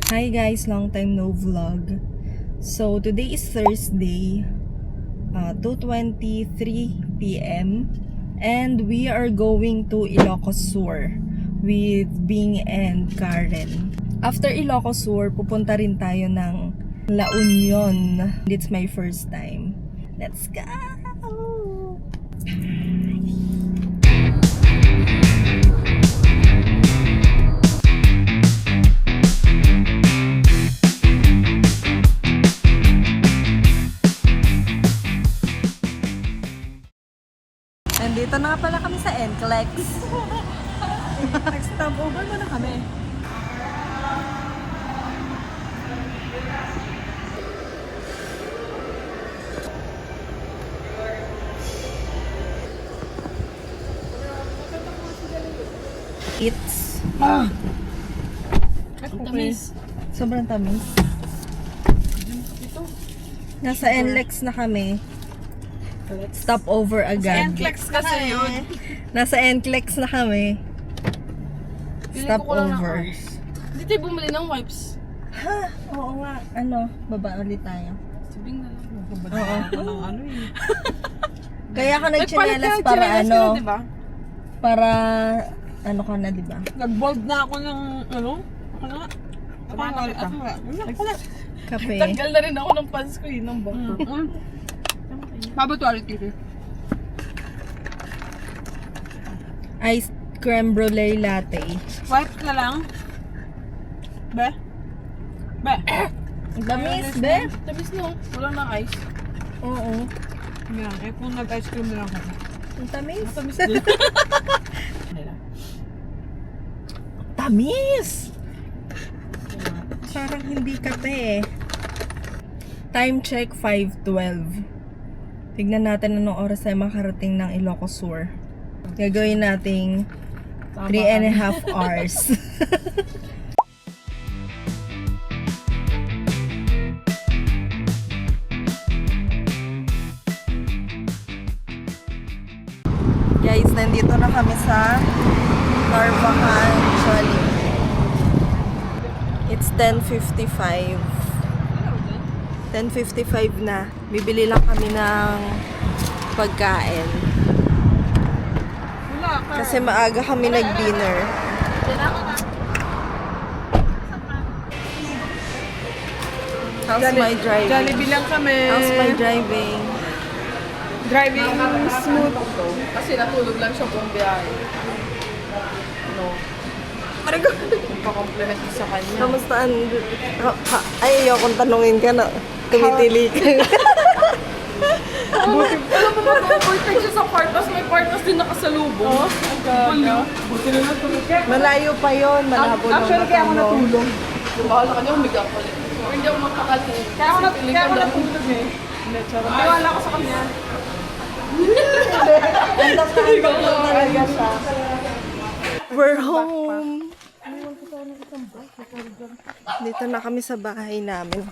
Hi guys, long time no vlog. So today is Thursday, 2:23 p.m. and we are going to Ilocos Sur with Bing and Karen. After Ilocos Sur, pupunta rin tayo ng La Union. It's my first time. Let's go! Nandito na nga pala kami sa NCLEX. Nag-stop over mo na kami. It's Ang tamis. sobrang tamis. Nasa NCLEX na kami. Stop over agad. NCLEX kasi yun. Nasa NCLEX na kami. Stop over. Hindi tayo bumili ng wipes. Ha? Oo nga. Ano? Baba ulit tayo. Sabing na lang. Oo. Ano eh. Kaya ka nagchinelas para ano? Para ano ka na, di ba? Nag-bold na ako ng ano? Ano nga? Kape. Tanggal na rin ako ng pants ko yun. Ng bako. Mabatualit dito. Iced creme brulee latte. Wipes na lang. Be? Be? Damis, be? Tamis no. Walang na ice. Oo. Yan. Eh kung nag-ice cream na lang ako. Ang tamis. Tamis din. Tamis! Parang hindi kape eh. Time check 5:12. Tignan natin anong oras tayo makarating ng Ilocos Sur. Gagawin nating 3.5 hours. Guys, nandito na kami sa Narvacan Chalet. It's 10:55. 10:55 na. Bibili lang kami ng pagkain. Wala ka. Kasi maaga kami nag-dinner. How's my driving? Jollibee lang kami. How's my driving? Driving smooth. Kasi natulog lang siya buong biyahe. No. Marigo. Pa-compliment ko sa kanya. Kamusta? Ay, ayokong tanungin ka na. Tumitili ka. Buti. Alam mo na, overtake siya sa part, tapos may part, tapos din nakasalubong. Oo, ang gaga. Buti na lang tulog. Malayo pa yon, malabo ng Actually, kaya ako mata mo. natulog. Bahala ka niya, humiga ko ulit. Or hindi ako magkakating. Kaya ako natulog eh. Hindi, charot. Tiwala ko sa kanya. Ando talaga siya. We're home. Dito na kami sa bahay namin.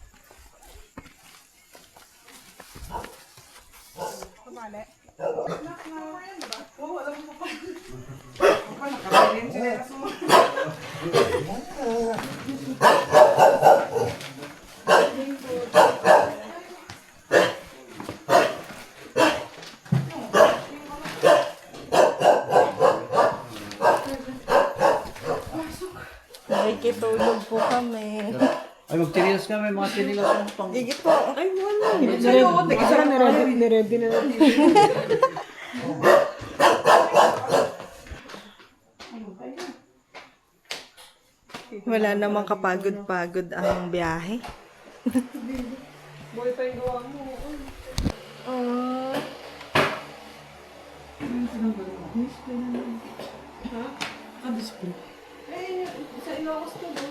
Nakikitulog po kami. Ay, magtinilas kami, mga tinilas yung pang... Gigit po. Ay, wala. Isa na niready na natin. Wala namang kapagod-pagod ang biyahe. Boy pa yung gawa mo. Ha? Display. Sa Ilocos to ba?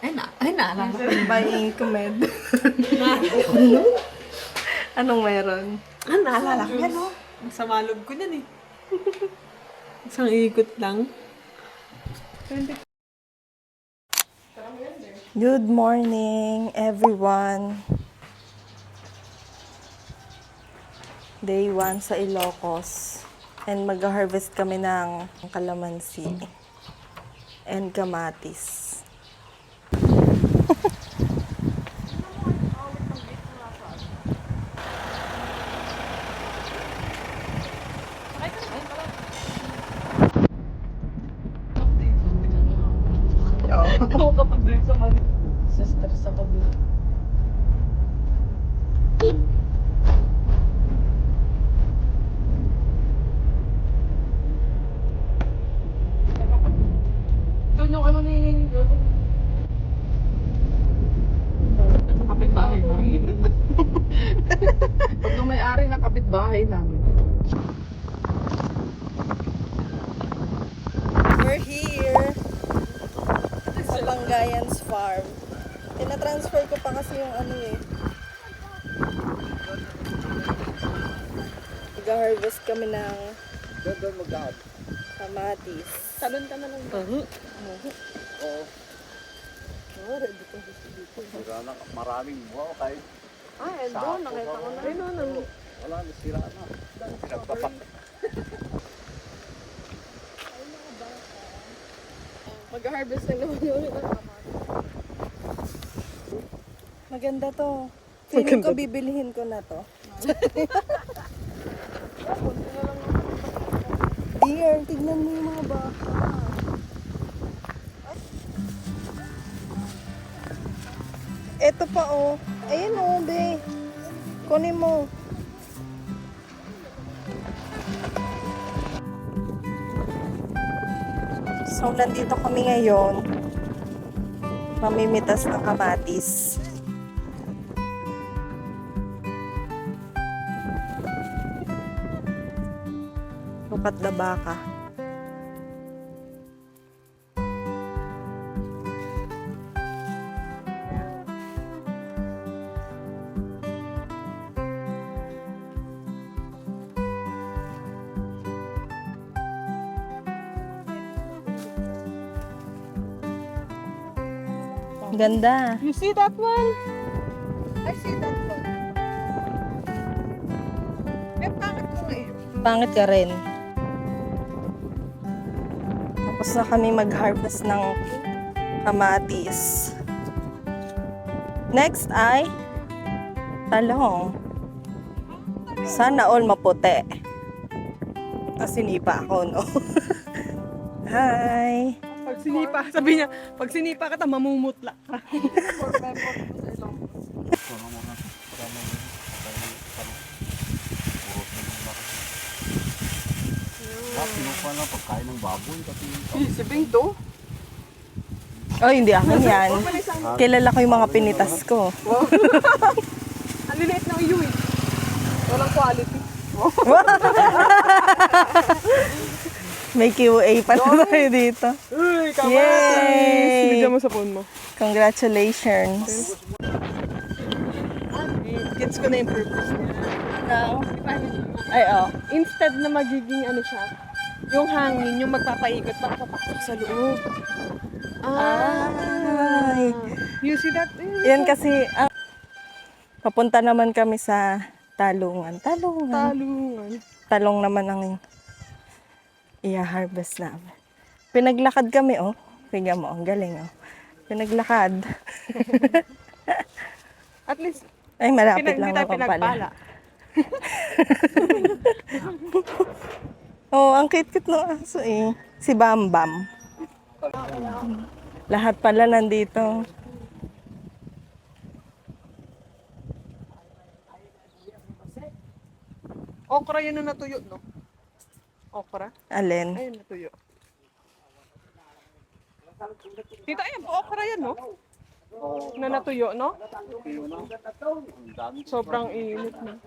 Ay, naalala ko. Buying kumed. Anong meron? Naalala ko yan, oh. Ang samalog ko yan, eh. Isang ikot lang. Good morning, everyone. Day 1 sa Ilocos. And mag-harvest kami ng kalamansi and kamatis. Ako kapag din sa man. Sa stress ako din. Doon yung ano ni kapitbahay namin. Pag nung may-ari na kapitbahay namin. We're here sa Bangayan's Farm. Tina-transfer ko pa kasi yung ano eh. Nag-harvest kami ng Doon mag-aab. kamatis. Talon ka na lang. Oo. Maraming wow kahit Doon, nakita ko na. Ayun, wala, nasira na. Pinagpapak. Mag-harvest na naman yun. Maganda to. Feeling ko bibilihin ko na to. Dear, tignan mo yung mga baka. Eto pa oh. Ayun oh, be. Kunin mo. So, nandito kami ngayon. Mamimitas ng kamatis. Lukat na baka. Ganda. You see that one? I see that one. Bakit ko ngayon? Pangit ka rin. Tapos na kami mag-harvest ng kamatis. Next ay talong. Sana all maputi. Sinipa ako, no? Hi! Pag sinipa, sabi niya, pag sinipa ka, mamumutla ka. Pinukuha lang pagkain ng baboy kasi Si Binto? Oh, hindi akin yan. Kilala ko yung mga pinitas ko. Ang liliit ng iyo eh. Walang quality. May QA pa na tayo dito. Uy, Yay! Bigyan mo sa phone mo. Congratulations. Gets ko na yung purpose niya. Ay, oh. Instead na magiging ano siya, yung hangin, yung magpapaikot, papapasok sa loob. Ay. You see that? Yan kasi, papunta naman kami sa talungan. Talungan. Talong naman ang i-harvest namin. Pinaglakad kami, oh. Tingnan mo, ang galing, oh. Pinaglakad. At least, Ay, malapit lang hindi tayo naman pala. pinagpala. Oh, ang cute-cute ng aso, eh. Si Bambam. Lahat pala nandito. Okra yun na natuyo, no? Okra? Alin? Ayun, natuyo. Tita, ayun, okra yan, no? Na natuyo, no? ang dami. Sobrang init na.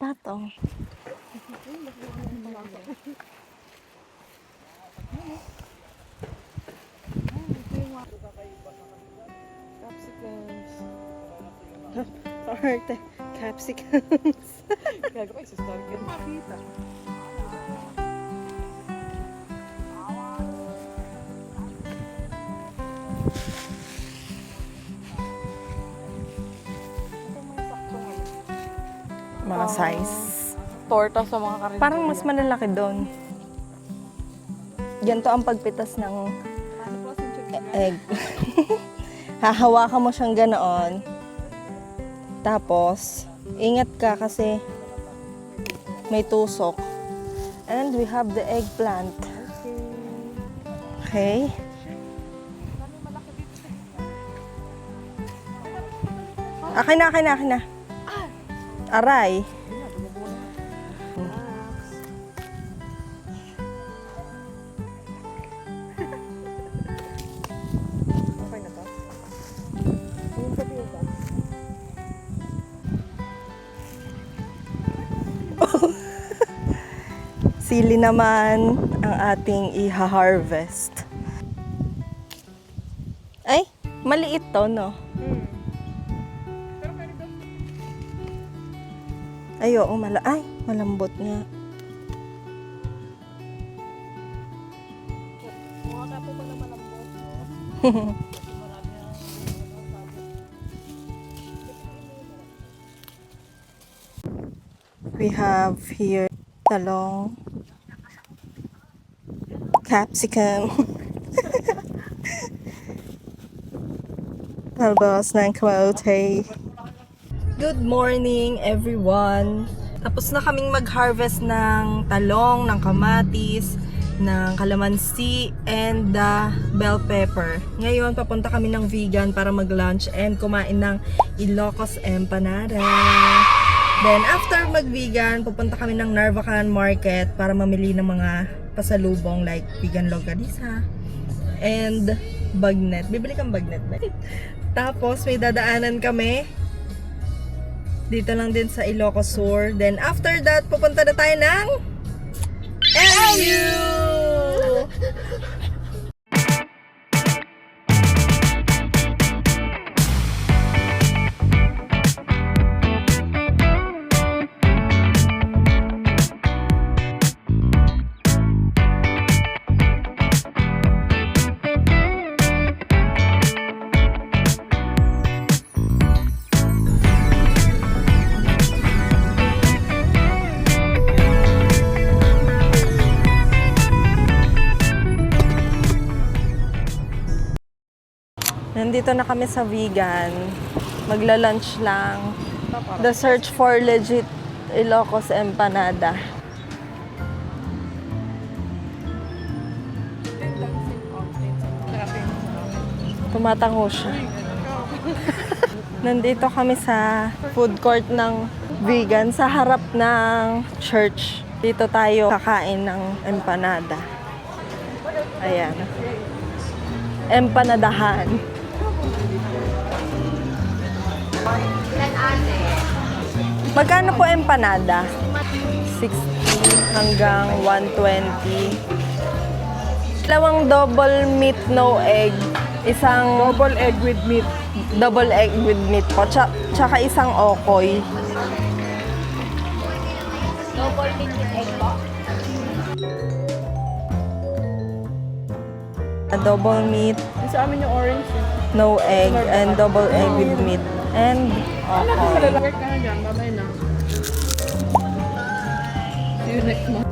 Patong. Capsicums. Sorry, capsicums. Gagawa, isa-story ka. Makita. Mga size. Torta sa mga karin. Parang mas malalaki doon. Ganito ang pagpitas ng egg. Hahawakan mo siyang ganoon. Tapos, ingat ka kasi may tusok. And we have the eggplant. Okay. Akin na. Aray. Okay na to? Sili naman ang ating iha-harvest. Ay, maliit to, no? Ay, oo, malambot nga. Mukha po pala malambot. We have here talong, capsicum, talbos ng kamote. Good morning, everyone! Tapos na kaming mag-harvest ng talong, ng kamatis, ng kalamansi, and bell pepper. Ngayon, papunta kami ng vegan para mag-lunch and kumain ng Ilocos empanada. Then, after mag-vegan, pupunta kami ng Narvacan Market para mamili ng mga pasalubong like vegan longganisa and bagnet. Bibili kang bagnet ba? Tapos, may dadaanan kami dito lang din sa Ilocos Sur. Then, after that, pupunta na tayo ng LU! Nandito na kami sa vegan. Magla-lunch lang. The search for legit Ilocos empanada. Tumatango siya. Nandito kami sa food court ng vegan sa harap ng church. Dito tayo kakain ng empanada. Ayan. Empanadahan. Magkano po empanada? 60 hanggang 120. Dalawang double meat, no egg. Isang Double egg with meat. double egg with meat po. Tsaka isang okoy. Double meat with egg po? A double meat, Yung sa amin yung orange. no egg, and double egg with meat. And okoy. Work ka na dyan. Bye-bye na. See you next month.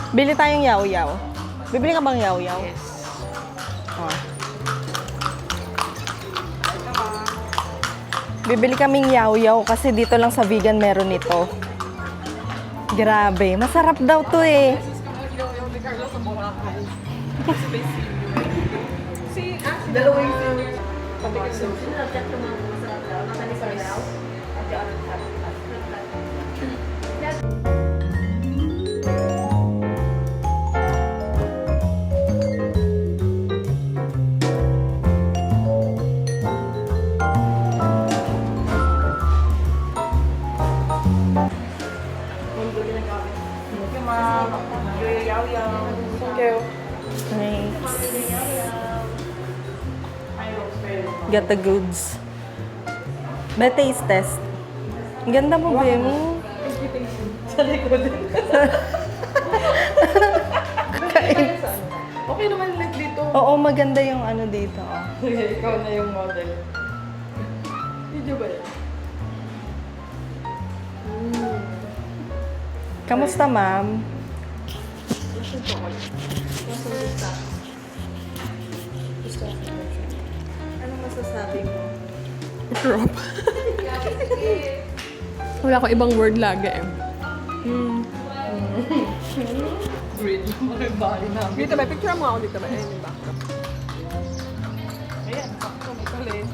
Bili tayong yaw-yaw. Bibili ka bang yaw-yaw? Yes. Oh. Bibili kaming yaw-yaw kasi dito lang sa vegan meron ito. Grabe, masarap daw to eh. Dalawang Thanks. Get the goods. May taste test. Ang ganda mo, Bim. sa likod. Kain. Okay naman like dito. Oo, maganda yung ano dito. Oh. Ikaw na yung model. Video ba yan? Kamusta, ma'am? Anong masasabi mo? Drop. Wala ko ibang word lagi eh. Dito ba? Picture mo ako dito ba? Ayan yung backdrop. Ayan, sakto may kalit.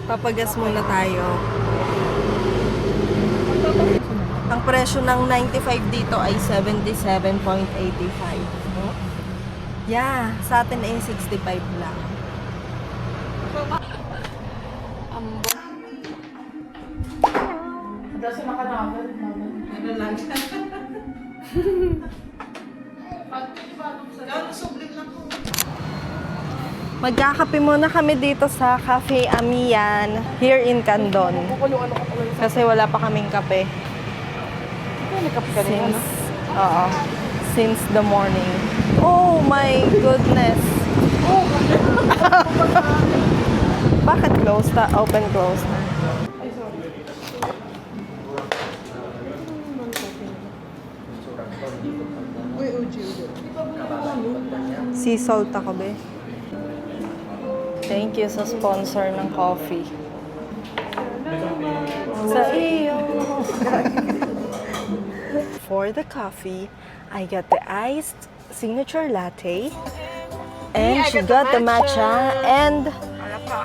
Papagas muna tayo. Ang presyo ng 95 dito ay 77.85. Yeah, sa atin ay 65 lang. Magkakape muna kami dito sa Cafe Amian here in Candon. Kukulungan ako tuloy. Kasi wala pa kaming kape. May kape ka rin, ano? Oo. Since the morning. Oh my goodness. Bakit closed na? Open, closed na. Ay, sorry. Uy, Uji. Sea salt ako, be. Thank you sa sponsor ng coffee. Sa iyo. For the coffee, I got the iced signature latte. And she got the matcha. And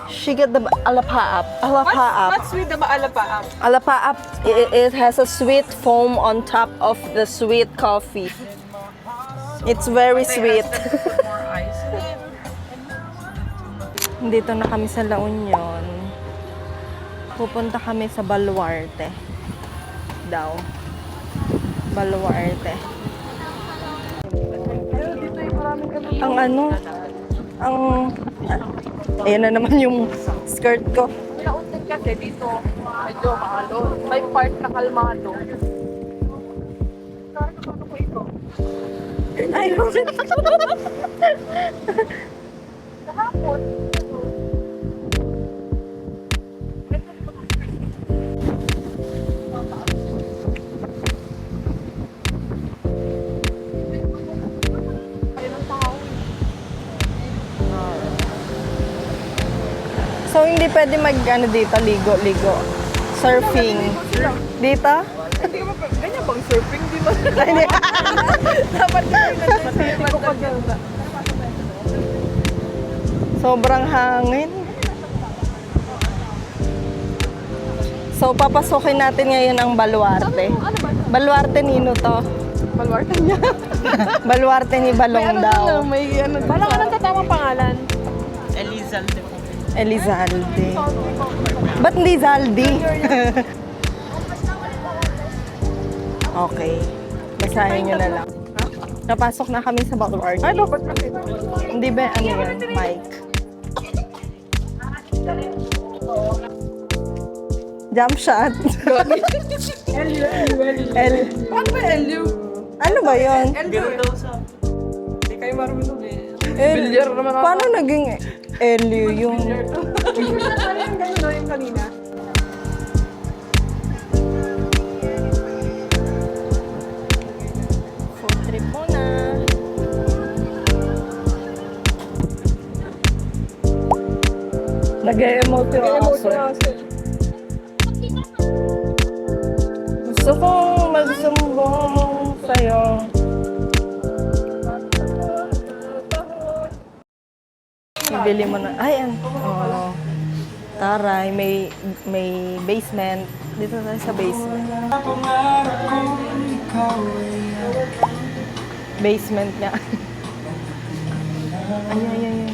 she got the alapaap. Alapaap. What's with the alapaap? Alapaap, it has a sweet foam on top of the sweet coffee. It's very sweet. More ice. Dito na kami sa La Union. Pupunta kami sa Baluarte. Daw. Baluarte. Ang ano? Ang... Ayan na naman yung skirt ko. Nauntin kasi dito, medyo maalo. May part na kalmado. Sorry, ano ko ito? Ay, Kahapon. So, hindi pwede ano dito, ligo-ligo. Surfing. Dito? Hindi ka ba, ganyan bang surfing? Di ba? Hindi. Dapat hindi ko pag Sobrang hangin. So, papasukin natin ngayon ang Baluarte. Baluarte nino to. Baluarte niya. Baluarte ni Balong daw. May ano. Parang anong tatamang pangalan? Elizalde. Ba't hindi Zaldi? Okay. Basahin nyo na lang. Napasok na kami sa Baluarte. Ay, dapat kasi. Hindi ba ano yan? Mike. Jump shot. Paano ba LU? Ano ba yun? Hindi kayo marunong eh. El- Bilyar naman ako. Paano naging Elio yung... Ano yung gano'n yung kanina? Food trip muna. Nag-emote yung aso. Gusto kong magsumbong sa'yo. Ibili mo na. Ay, oh. Taray, may basement. Dito tayo sa basement. Basement nga. Ay.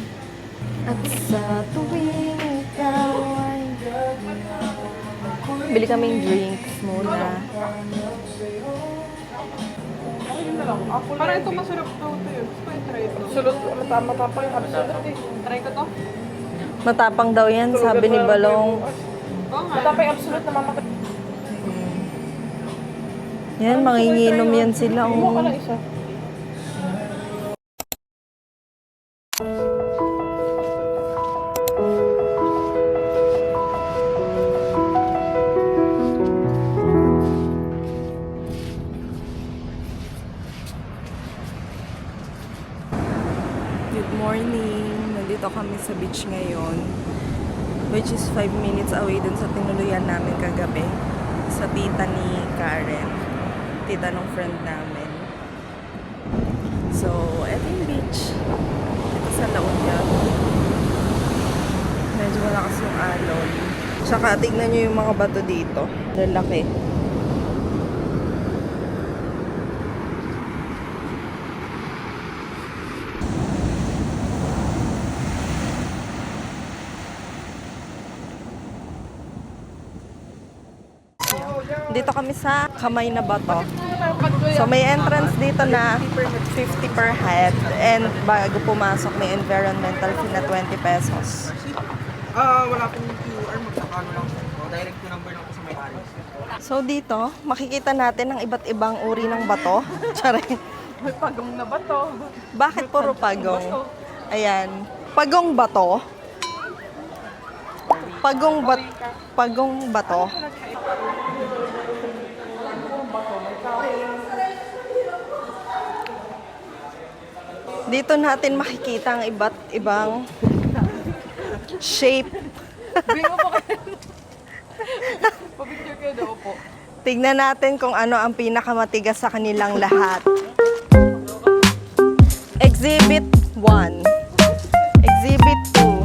At sa tuwing ikaw ay bili kaming drinks muna. Parang ito masarap daw ito yun. Gusto ko yung try ito. Sulot, matapang yung absolute eh. Try ko to. Matapang daw yan, sabi ni Balong. Wala pa yung absolute na mamakit. Yan, manginginom yan sila. Kumuha ka Oh. lang isa. Good morning. Nandito kami sa beach ngayon. Which is 5 minutes away dun sa tinuluyan namin kagabi. Sa tita ni Karen. Tita ng friend namin. So, eto yung beach. Ito sa La Union. Medyo malakas yung alon. Tsaka tignan nyo yung mga bato dito. Lalaki. Dito kami sa Kamay na Bato. So may entrance dito na 50 per head and bago pumasok may environmental fee na 20 pesos. Wala pong QR, magkakano lang po. Direct to number lang po sa may-ari. So dito, makikita natin ang iba't ibang uri ng bato. Tsare. May pagong na ba to? Bakit puro pagong? Ayan. Pagong bato. Pagong bato. Dito natin makikita ang iba't ibang shape. Bingo po kayo. Pabicture kayo daw po. Tignan natin kung ano ang pinakamatigas sa kanilang lahat. Exhibit 1. Exhibit 2.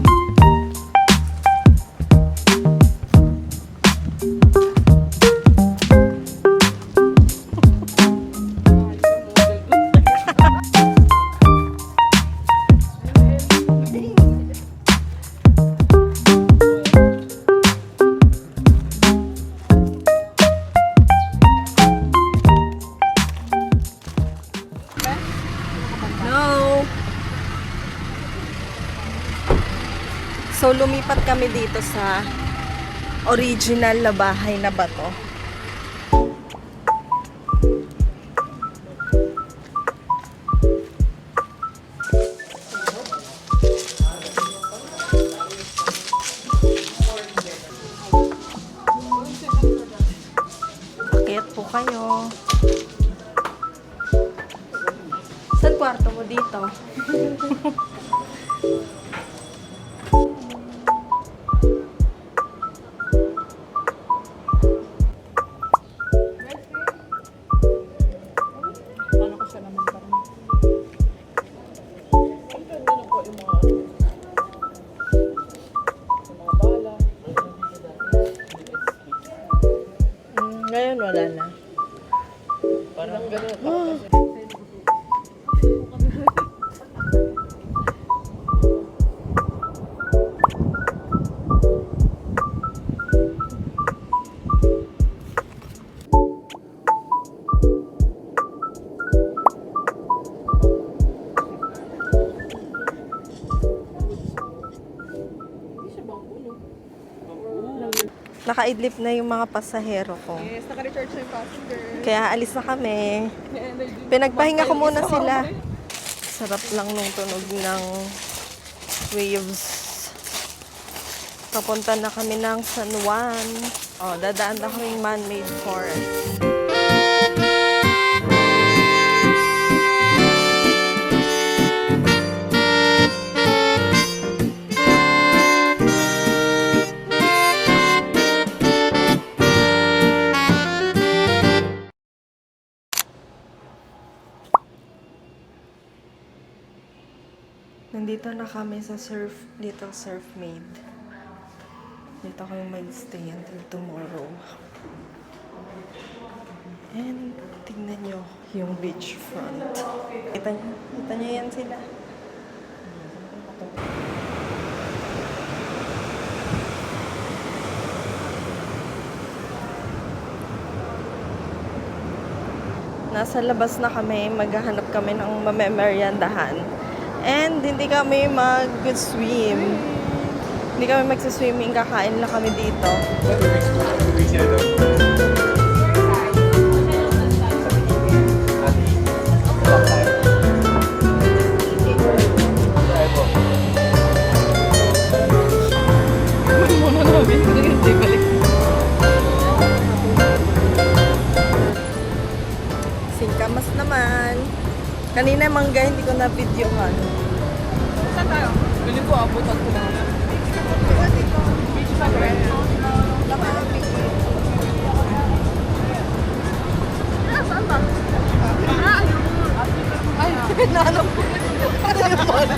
No. So lumipat kami dito sa original na bahay na bato. Akyat po kayo. Saan kwarto mo dito? Paano ko siya naman parang? Ang ganda na po yung mga bala. Ngayon wala na. Parang gano'n. Parang kasi. Nakaidlip na yung mga pasahero ko. Yes, naka-recharge na yung passenger. Kaya alis na kami. Energy. Pinagpahinga ko muna sila. Sarap lang nung tunog ng waves. Papunta na kami ng San Juan. Oh, dadaan na kaming man-made forest. Nandito na kami sa Little Surf Maid. Dito kami mag-stay until tomorrow. And tignan nyo yung beach front. Kita nyo yan sila. Nasa labas na kami, maghahanap kami ng mamemeryandahan. And hindi kami mag-swim. Hindi kami magsiswimming, kakain lang kami dito. Muna namin. Hindi balik. Singkamas naman. Kanina mangga, hindi ko na videohan. Saan tayo? Bili ko, abutan ko lang. Beach pa rin. Saan ba? Ay, Nanap ko. Ano yung bola?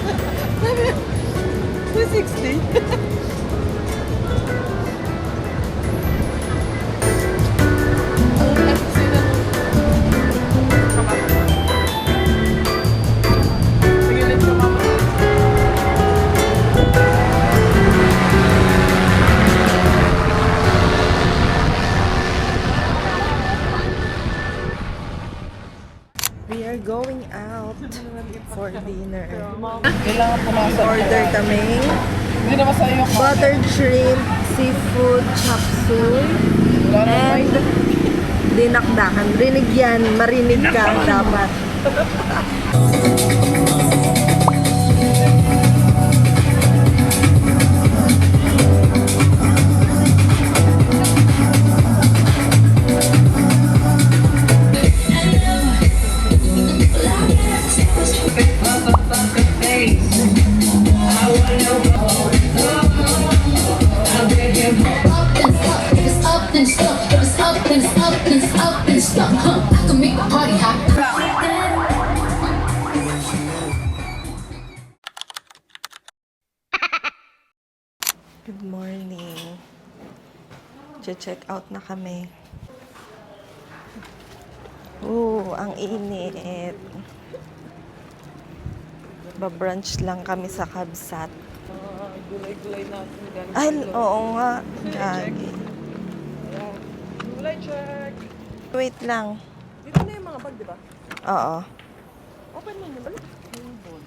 260. Pigilit ka, mama. We are going out for dinner. Kailangan pumasok. Order kami Hindi naman sa iyo. buttered shrimp, seafood, chop suey, and dinakdakan. Rinig yan, marinig ka dapat. If it's up, then it's up. If it's up, then it's up, then it's up, then it's up. Huh? I can make the party hot. Good morning. Check out na kami. Ang init. Ba-brunch lang kami sa Kabsat. Gulay-gulay natin. Ay, oo nga. Gagi. Gulay check. Wait lang. Dito na yung mga bag, di ba? Oo. Open mo naman. Table.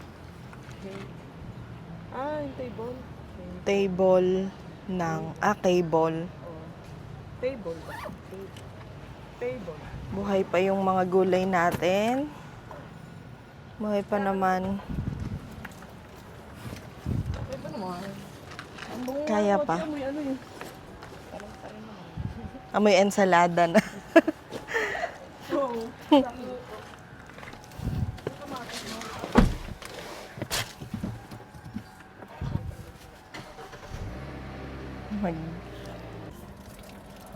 Yung table. Table ng... cable. Table ba? Table. Buhay pa yung mga gulay natin. Buhay pa naman. Ito naman. Ang bunga Kaya ko, pa. amoy ano yun? Amoy ensalada na. Oo.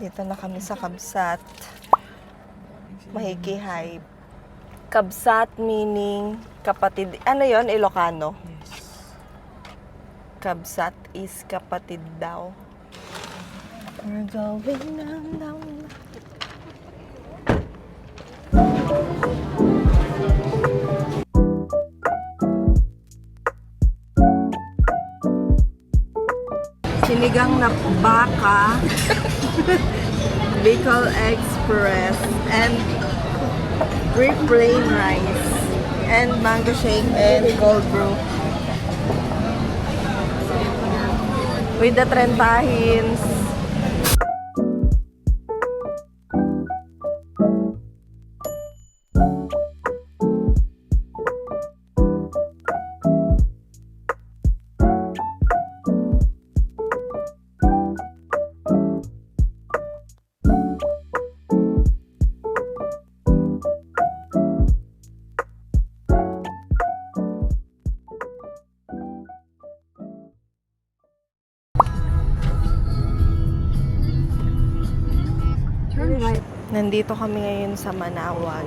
Dito na kami sa Kabsat. Mahikihay. Kabsat meaning kapatid. Ano yon, Ilocano? Kabsat is kapatid daw. We're going down. Sinigang na baka, Bicol Express, and plain rice, and mango shake, and cold brew. With the trentahins. Nandito kami ngayon sa Manawag.